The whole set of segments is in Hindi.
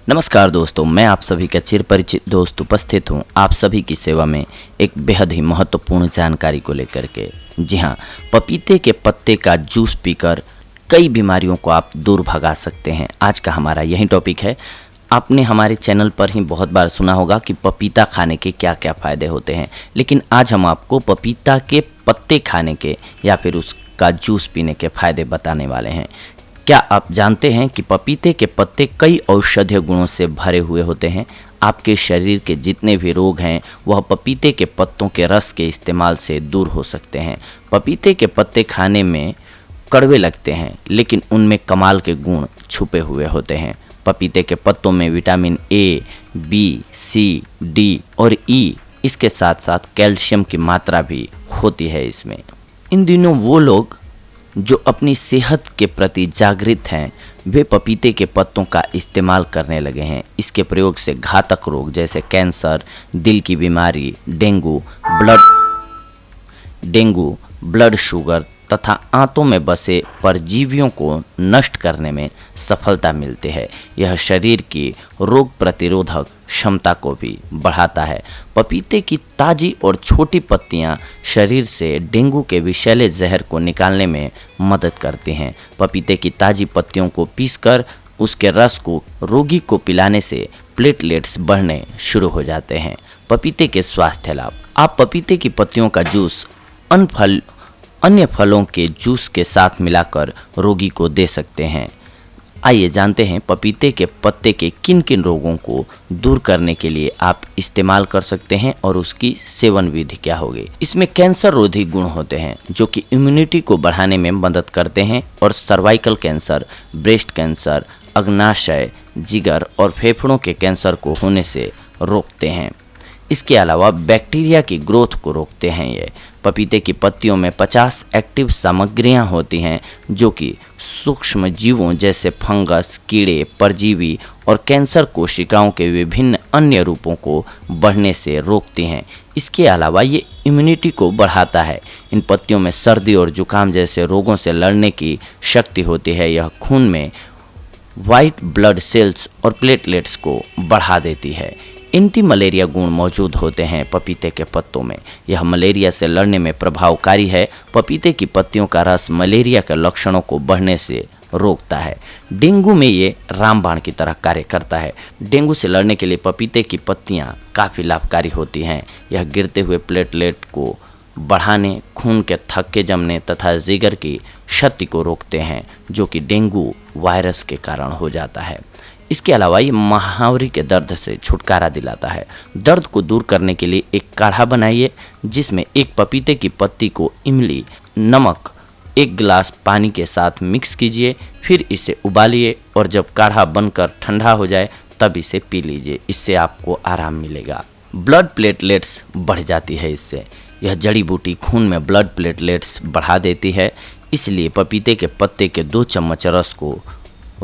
नमस्कार दोस्तों, मैं आप सभी का चिर परिचित दोस्त उपस्थित हूं आप सभी की सेवा में एक बेहद ही महत्वपूर्ण जानकारी को लेकर के। जी हां, पपीते के पत्ते का जूस पीकर कई बीमारियों को आप दूर भगा सकते हैं। आज का हमारा यही टॉपिक है। आपने हमारे चैनल पर ही बहुत बार सुना होगा कि पपीता खाने के क्या क्या फ़ायदे होते हैं, लेकिन आज हम आपको पपीता के पत्ते खाने के या फिर उसका जूस पीने के फ़ायदे बताने वाले हैं। क्या आप जानते हैं कि पपीते के पत्ते कई औषधीय गुणों से भरे हुए होते हैं। आपके शरीर के जितने भी रोग हैं वह पपीते के पत्तों के रस के इस्तेमाल से दूर हो सकते हैं। पपीते के पत्ते खाने में कड़वे लगते हैं, लेकिन उनमें कमाल के गुण छुपे हुए होते हैं। पपीते के पत्तों में vitamin A, B, C, D और ई, इसके साथ साथ कैल्शियम की मात्रा भी होती है इसमें। इन दिनों वो लोग जो अपनी सेहत के प्रति जागृत हैं वे पपीते के पत्तों का इस्तेमाल करने लगे हैं। इसके प्रयोग से घातक रोग जैसे कैंसर, दिल की बीमारी, डेंगू, ब्लड शुगर तथा आंतों में बसे परजीवियों को नष्ट करने में सफलता मिलती है। यह शरीर की रोग प्रतिरोधक क्षमता को भी बढ़ाता है। पपीते की ताज़ी और छोटी पत्तियां शरीर से डेंगू के विषैले जहर को निकालने में मदद करती हैं। पपीते की ताज़ी पत्तियों को पीसकर उसके रस को रोगी को पिलाने से प्लेटलेट्स बढ़ने शुरू हो जाते हैं। पपीते के स्वास्थ्य लाभ। आप पपीते की पत्तियों का जूस अन्य फलों के जूस के साथ मिलाकर रोगी को दे सकते हैं। आइए जानते हैं पपीते के पत्ते के किन किन रोगों को दूर करने के लिए आप इस्तेमाल कर सकते हैं और उसकी सेवन विधि क्या होगी। इसमें कैंसर रोधी गुण होते हैं जो कि इम्यूनिटी को बढ़ाने में मदद करते हैं और सर्वाइकल कैंसर, ब्रेस्ट कैंसर, अग्नाशय, जिगर और फेफड़ों के कैंसर को होने से रोकते हैं। इसके अलावा बैक्टीरिया की ग्रोथ को रोकते हैं। ये पपीते की पत्तियों में 50 एक्टिव सामग्रियां होती हैं जो कि सूक्ष्म जीवों जैसे फंगस, कीड़े, परजीवी और कैंसर कोशिकाओं के विभिन्न अन्य रूपों को बढ़ने से रोकती हैं। इसके अलावा ये इम्यूनिटी को बढ़ाता है। इन पत्तियों में सर्दी और जुकाम जैसे रोगों से लड़ने की शक्ति होती है। यह खून में वाइट ब्लड सेल्स और प्लेटलेट्स को बढ़ा देती है। एंटी मलेरिया गुण मौजूद होते हैं पपीते के पत्तों में। यह मलेरिया से लड़ने में प्रभावकारी है। पपीते की पत्तियों का रस मलेरिया के लक्षणों को बढ़ने से रोकता है। डेंगू में ये रामबाण की तरह कार्य करता है। डेंगू से लड़ने के लिए पपीते की पत्तियां काफ़ी लाभकारी होती हैं। यह गिरते हुए प्लेटलेट को बढ़ाने, खून के थक्के जमने तथा जिगर की क्षति को रोकते हैं जो कि डेंगू वायरस के कारण हो जाता है। इसके अलावा ये महावरी के दर्द से छुटकारा दिलाता है। दर्द को दूर करने के लिए एक काढ़ा बनाइए जिसमें एक पपीते की पत्ती को इमली, नमक, 1 गिलास पानी के साथ मिक्स कीजिए, फिर इसे उबालिए और जब काढ़ा बनकर ठंडा हो जाए तब इसे पी लीजिए। इससे आपको आराम मिलेगा। ब्लड प्लेटलेट्स बढ़ जाती है इससे। यह जड़ी बूटी खून में ब्लड प्लेटलेट्स बढ़ा देती है। इसलिए पपीते के पत्ते के 2 चम्मच रस को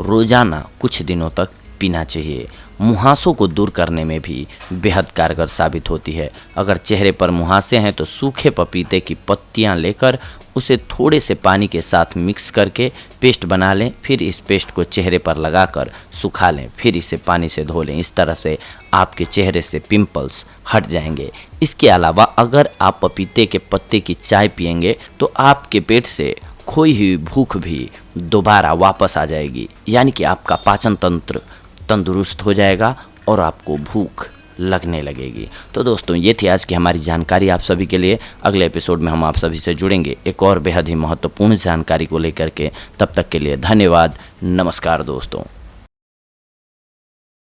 रोजाना कुछ दिनों तक पीना चाहिए। मुहासों को दूर करने में भी बेहद कारगर साबित होती है। अगर चेहरे पर मुहासे हैं तो सूखे पपीते की पत्तियां लेकर उसे थोड़े से पानी के साथ मिक्स करके पेस्ट बना लें। फिर इस पेस्ट को चेहरे पर लगाकर सुखा लें, फिर इसे पानी से धो लें। इस तरह से आपके चेहरे से पिंपल्स हट जाएंगे। इसके अलावा अगर आप पपीते के पत्ते की चाय पिएंगे तो आपके पेट से खोई हुई भूख भी दोबारा वापस आ जाएगी, यानी कि आपका पाचन तंत्र तंदुरुस्त हो जाएगा और आपको भूख लगने लगेगी। तो दोस्तों, ये थी आज की हमारी जानकारी आप सभी के लिए। अगले एपिसोड में हम आप सभी से जुड़ेंगे एक और बेहद ही महत्वपूर्ण जानकारी को लेकर के। तब तक के लिए धन्यवाद। नमस्कार दोस्तों।